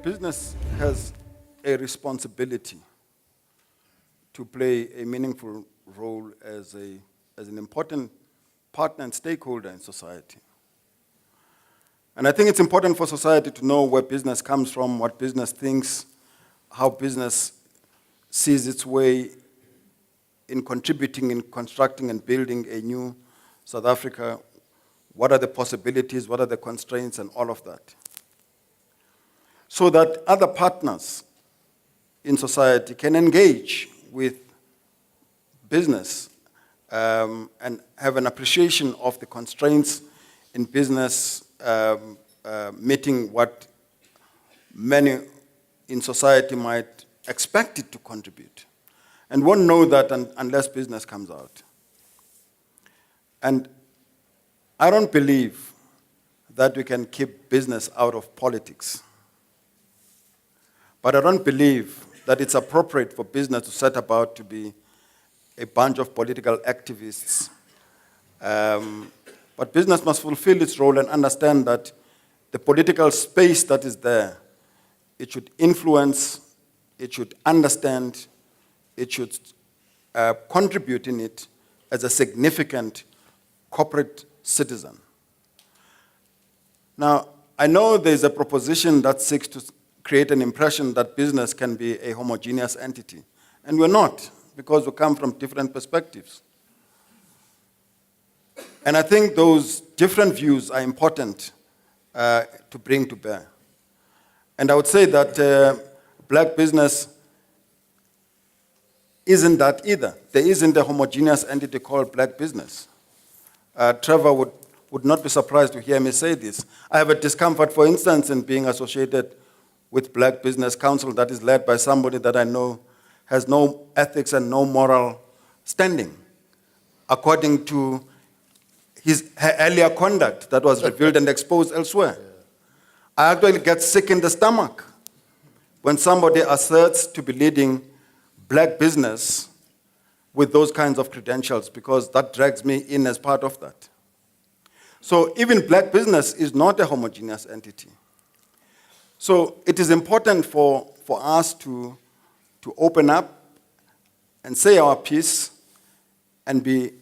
Business has a responsibility to play a meaningful role as an important partner and stakeholder in society. And I think it's important for society to know where business comes from, what business thinks, how business sees its way in contributing, in constructing and building a new South Africa. What are the possibilities, what are the constraints, and all of that. So that other partners in society can engage with business and have an appreciation of the constraints in business, meeting what many in society might expect it to contribute, and won't know that unless business comes out. And I don't believe that we can keep business out of politics. But I don't believe that it's appropriate for business to set about to be a bunch of political activists. But business must fulfill its role and understand that the political space that is there, it should influence, it should understand, it should contribute in it as a significant corporate citizen. Now, I know there's a proposition that seeks to create an impression that business can be a homogeneous entity. And we're not, because we come from different perspectives. And I think those different views are important to bring to bear. And I would say that black business isn't that either. There isn't a homogeneous entity called black business. Trevor would not be surprised to hear me say this. I have a discomfort, for instance, in being associated with Black Business Council that is led by somebody that I know has no ethics and no moral standing, according to her earlier conduct that was revealed and exposed elsewhere. Yeah. I actually get sick in the stomach when somebody asserts to be leading black business with those kinds of credentials, because that drags me in as part of that. So even black business is not a homogeneous entity. So it is important for us to open up and say our piece and be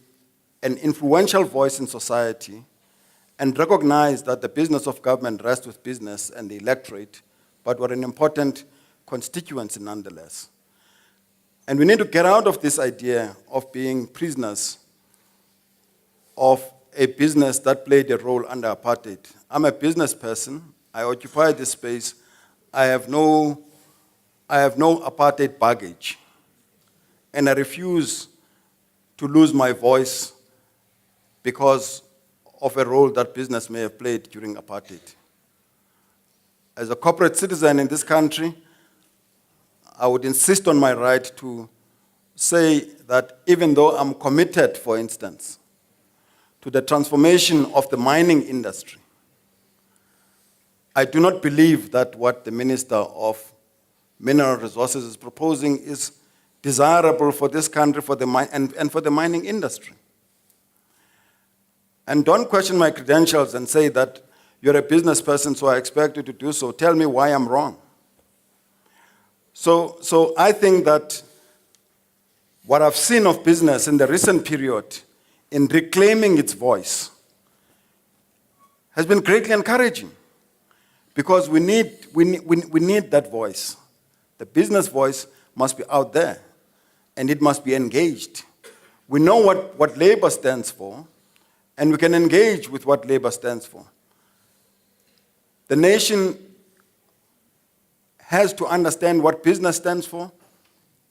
an influential voice in society and recognize that the business of government rests with business and the electorate, but we're an important constituency nonetheless. And we need to get out of this idea of being prisoners of a business that played a role under apartheid. I'm a business person. I occupy this space. I have no apartheid baggage. And I refuse to lose my voice because of a role that business may have played during apartheid. As a corporate citizen in this country, I would insist on my right to say that even though I'm committed, for instance, to the transformation of the mining industry, I do not believe that what the Minister of Mineral Resources is proposing is desirable for this country and for the mining industry. And don't question my credentials and say that you're a business person, so I expect you to do so. Tell me why I'm wrong. So I think that what I've seen of business in the recent period in reclaiming its voice has been greatly encouraging, because we need that voice. The business voice must be out there, and it must be engaged. We know what labor stands for, and we can engage with what labor stands for. The nation has to understand what business stands for,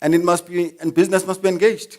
and business must be engaged.